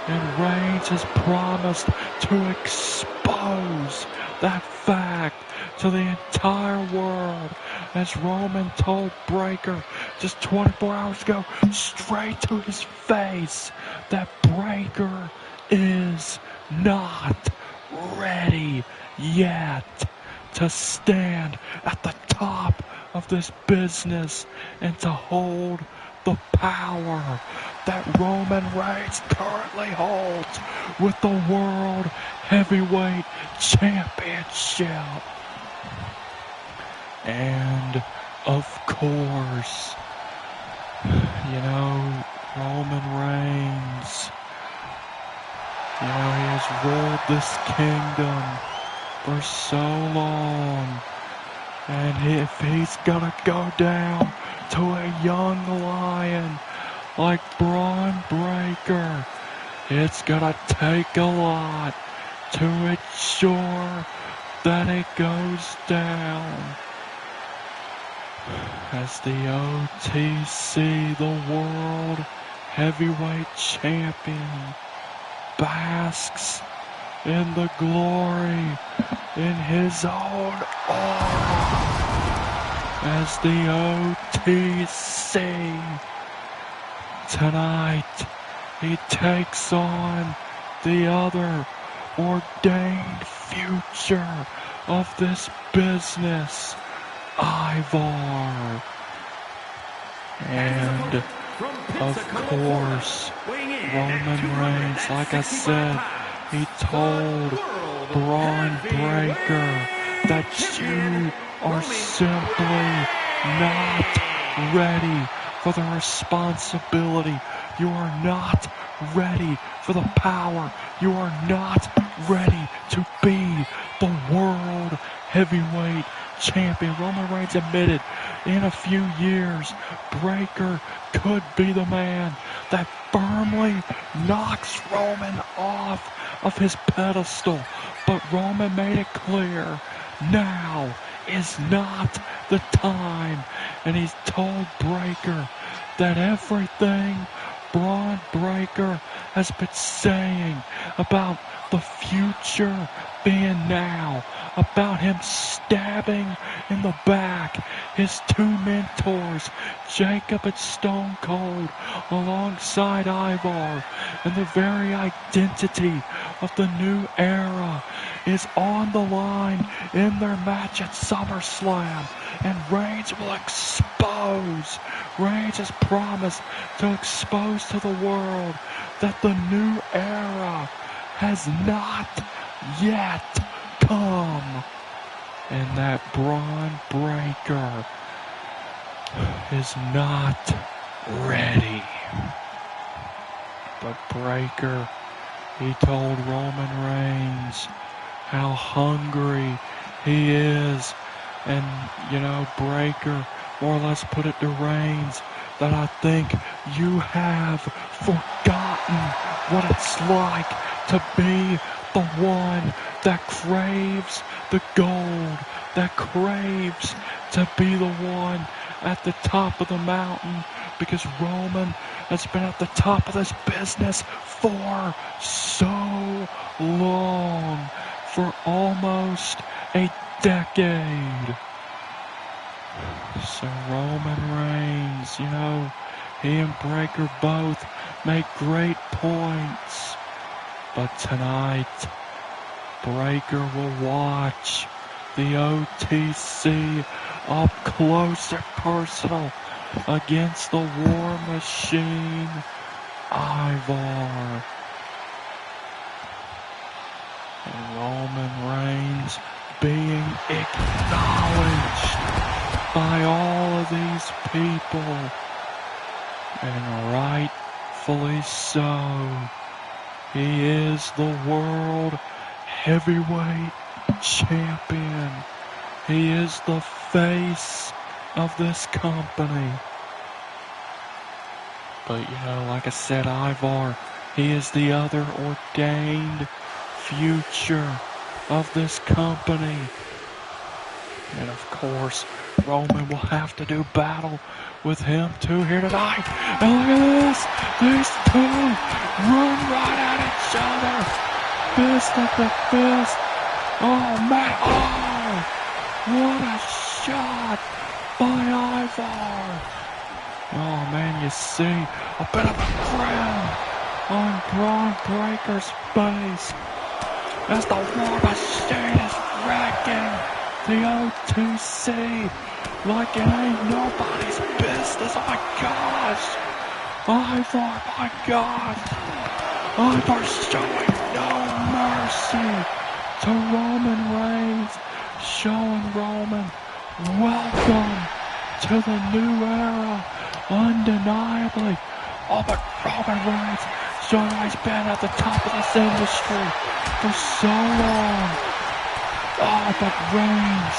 And Reigns has promised to expose that fact to the entire world, as Roman told Breaker just 24 hours ago, straight to his face, that Breaker is not ready yet to stand at the top of this business and to hold the power that Roman Reigns currently holds with the World Heavyweight Championship. And of course, Roman Reigns, he has ruled this kingdom for so long. And if he's gonna go down to a young lion like Braun Breaker, it's gonna take a lot to ensure that it goes down. As the OTC, the World Heavyweight Champion, basks in the glory in his own aura, as the OTC tonight he takes on the other ordained future of this business, Ivar. And of course, Roman Reigns, like I said, he told Braun Breaker that you are simply not ready for the responsibility. You are not ready for the power. You are not ready to be the World Heavyweight Champion. Roman Reigns admitted in a few years, Breaker could be the man that firmly knocks Roman off of his pedestal. But Roman made it clear, now is not the time. And he's told Breaker that everything Braun Breaker has been saying about the future being now, about him stabbing in the back his two mentors, Jacob and Stone Cold, alongside Ivar, and the very identity of the new era is on the line in their match at SummerSlam. And Reigns will expose. Reigns has promised to expose to the world that the new era has not yet come. And that Braun Breaker is not ready. But Breaker, he told Roman Reigns how hungry he is. And, Breaker more or less put it to Reigns that I think you have forgotten what it's like to be the one that craves the gold, that craves to be the one at the top of the mountain, because Roman has been at the top of this business for so long, for almost a decade. So Roman Reigns, he and Breaker both make great points But tonight, Breaker will watch the OTC up close and personal against the War Machine, Ivar. And Roman Reigns being acknowledged by all of these people, and rightfully so. He is the World Heavyweight Champion. He is the face of this company. But like I said, Ivar, he is the other ordained future of this company. And of course, Roman will have to do battle with him too here tonight. And look at this. These two run right at each other. Fist to fist. Oh man. Oh, what a shot by Ivar. Oh man, you see a bit of a grin on Braun Breaker's face as the War Machine is wrecking the OTC like it ain't nobody's business. Oh my gosh. Ivar, my gosh. Ivar showing no mercy to Roman Reigns, showing Roman welcome to the new era, undeniably. Oh, but Roman Reigns showing he's been at the top of this industry for so long. Oh, but Reigns,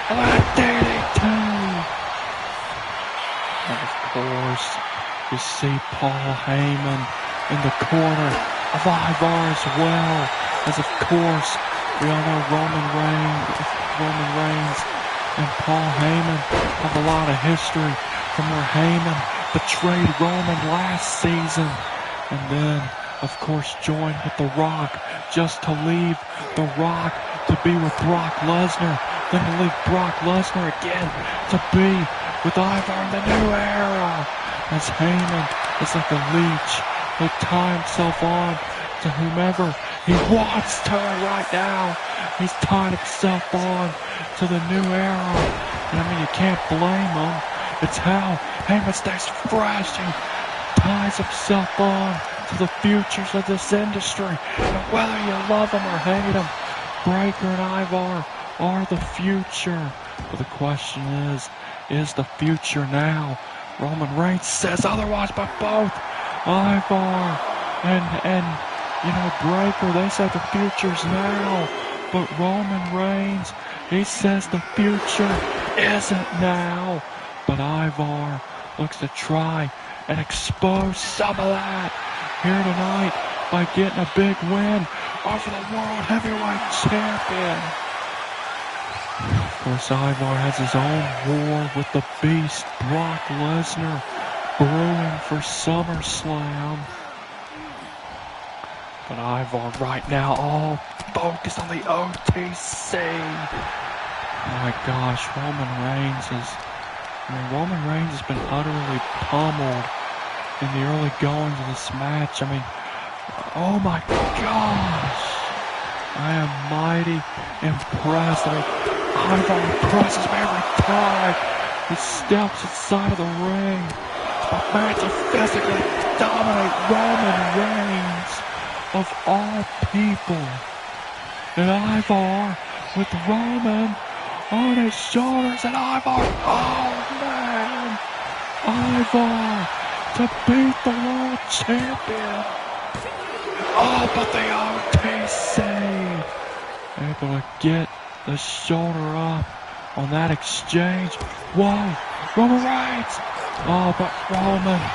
and look at DDT. And of course, you see Paul Heyman in the corner of Ivar as well. As of course, we all know Roman Reigns and Paul Heyman have a lot of history from where Heyman betrayed Roman last season. And then, of course, joined with The Rock just to leave The Rock to be with Brock Lesnar. Then to leave Brock Lesnar again to be with Ivar in the new era. As Heyman is like a leech. He'll tie himself on to whomever he wants to right now. He's tied himself on to the new era. And I mean, you can't blame him. It's how Heyman stays fresh. He ties himself on to the futures of this industry. And whether you love him or hate him, Breaker and Ivar are the future. But the question is the future now? Roman Reigns says otherwise, but both Ivar and Breaker, they said the future's now. But Roman Reigns, he says the future isn't now. But Ivar looks to try and expose some of that here tonight by getting a big win over the World Heavyweight Champion. Of course, Ivar has his own war with the Beast, Brock Lesnar, brewing for SummerSlam. But Ivar right now all focused on the OTC. My gosh, Roman Reigns has been utterly pummeled in the early goings of this match. I mean, oh my gosh. I am mighty impressed. I mean, Ivar impresses me every time he steps inside of the ring. But man, to physically dominate Roman Reigns of all people. And Ivar with Roman on his shoulders, and Ivar, oh man, Ivar to beat the world champion. Oh, but the OTC able to get the shoulder up on that exchange. Whoa, Roman Reigns. Oh, but Roman's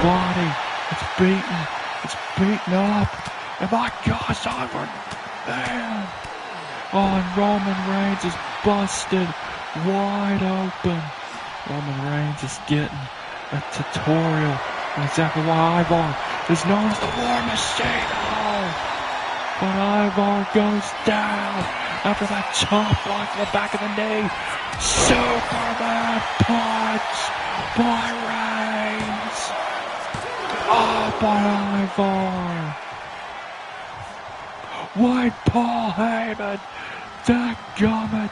body, it's beaten up. And my gosh, Ivar, man. Oh, and Roman Reigns is busted wide open. Roman Reigns is getting a tutorial on exactly why Ivar is known as the War Machine. Oh, but Ivar goes down after that chop block to the back of the knee. Superman punch by Reigns. Oh, but Ivar White Paul Heyman. Dadgummit.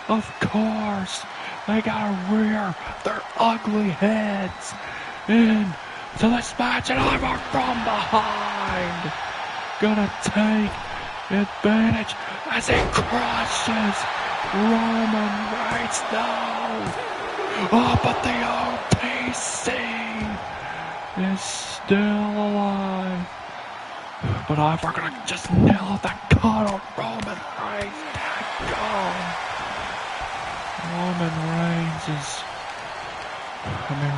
Of course. They gotta rear their ugly heads into this match, and Ivar from behind. Gonna take advantage as he crushes Roman Reigns. No. Oh, but the OTC is still alive. But Ivar gonna just nail that cut on Roman Reigns. Daggone. Roman Reigns is...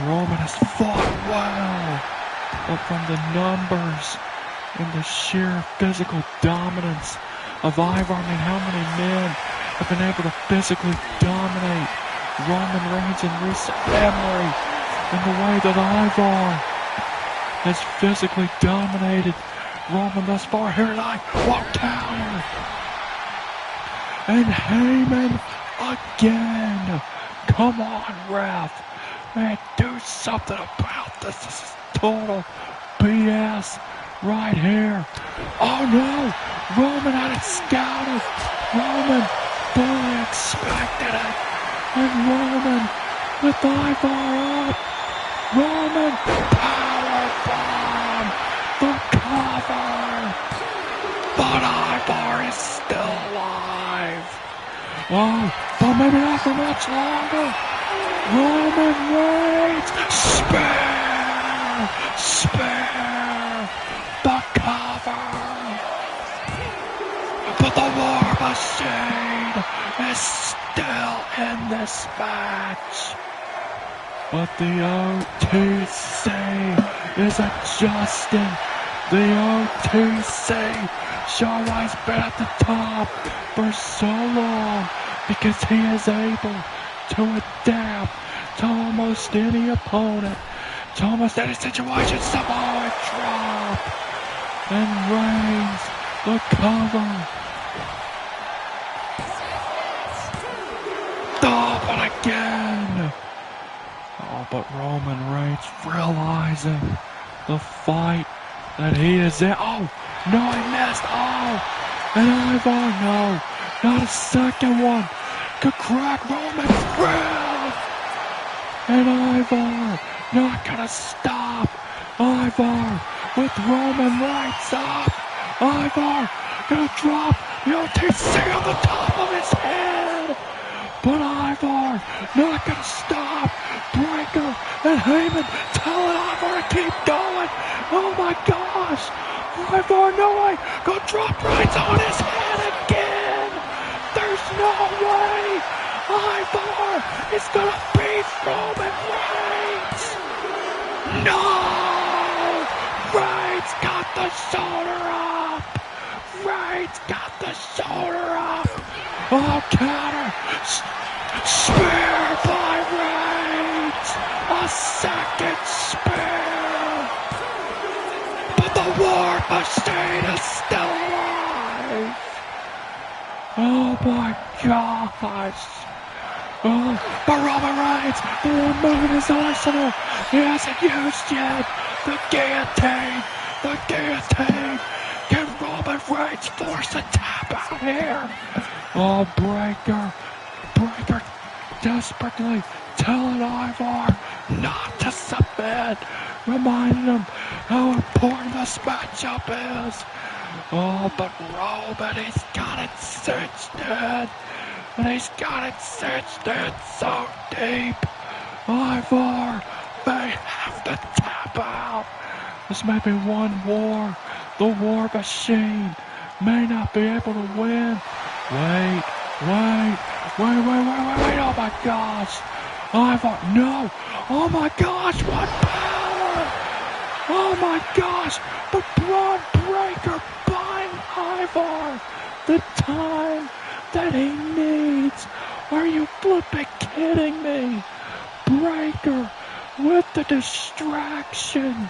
Roman has fought well. But from the numbers and the sheer physical dominance of Ivar, how many men have been able to physically dominate Roman Reigns in recent memory in the way that Ivar has physically dominated Roman thus far? Here tonight, walk counter. And Heyman again. Come on, ref. Man, do something about this. This is total BS right here. Oh no! Roman had it scouted. Roman fully expected it. And Roman with Ivar up. Roman powerbomb. The cover. But Ivar is still alive. Oh, but maybe not for much longer. Roman Reigns. Spare. The cover. But the War Machine is still in this match. But the OTC is adjusting. The OTC Shawn has been at the top for so long because he is able to adapt to almost any opponent, to almost any situation. Samoa drop. And Reigns the cover. Oh, but again. Oh, but Roman Reigns realizing the fight that he is in. Oh, no, he missed. Oh, and Ivar, no, not a second one. Could crack Roman's rib. And Ivar not gonna stop. Ivar with Roman Reigns up. Ivar gonna drop the OTC on the top of his head. But Ivar not gonna stop. Breaker and Heyman telling Ivar to keep going. Oh my gosh. Ivar, no way. Go drop Reigns on his head again. There's no way. Ivar is gonna beat Roman Reigns. No. Reigns got the shoulder up. Reigns got the shoulder up. Oh, counter. Spear by Reigns. A second spear. But the War Machine is still alive. Oh my gosh. Oh, but Roman Reigns, the one moving his arsenal. He hasn't used yet. The guillotine. The guillotine. Can Roman Reigns force a tap out here? Oh, Breaker desperately telling Ivar not to submit, reminding him how important this matchup is. Oh, but Roman, he's got it cinched in, and he's got it cinched in so deep. Ivar may have to tap out. This may be one war. The War Machine may not be able to win. Wait. Oh my gosh. Ivar, no. Oh my gosh, what power. Oh my gosh. But Braun Breaker buying Ivar the time that he needs. Are you flipping kidding me? Breaker with the distraction.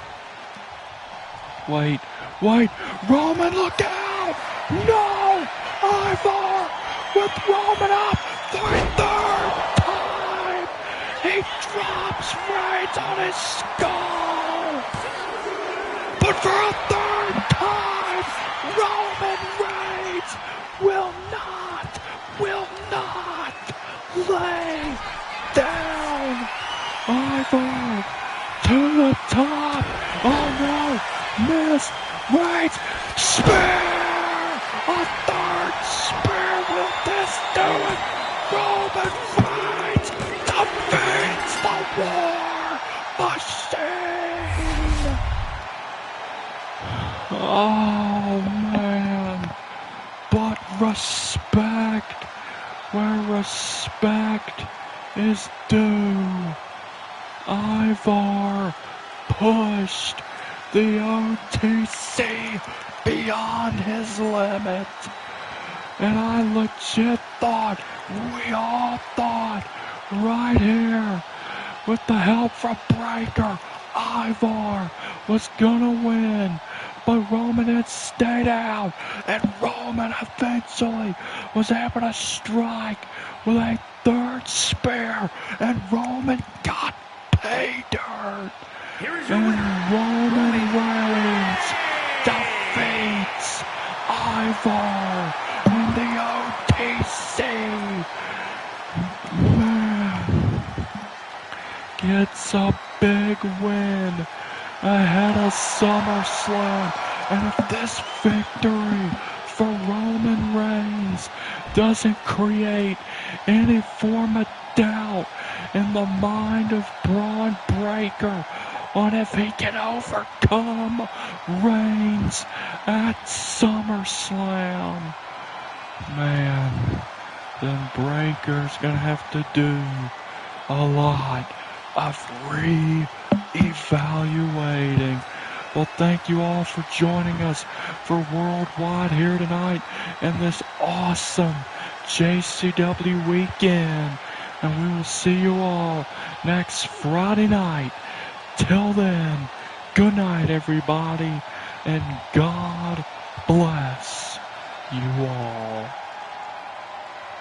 Wait. Roman, look out. No. Ivar with Roman up for a third time. He drops Reigns on his skull. But for a third time, Roman Reigns A third spear. Will this do it? Roman Reigns defeats the War Machine. Oh man. But respect where respect is due. Ivar pushed the OTC beyond his limit. And I legit thought, we all thought, right here, with the help from Breaker, Ivar was gonna win. But Roman had stayed out, and Roman eventually was able to strike with a third spear, and Roman got pay dirt. And Roman Reigns defeats Ivar in the OTC. Man, gets a big win ahead of SummerSlam. And if this victory for Roman Reigns doesn't create any form of doubt in the mind of Braun Breaker on if he can overcome Reigns at SummerSlam, man, then Breaker's gonna have to do a lot of re-evaluating. Well, thank you all for joining us for Worldwide here tonight and this awesome JCW weekend. And we will see you all next Friday night. Till then, good night, everybody, and God bless you all.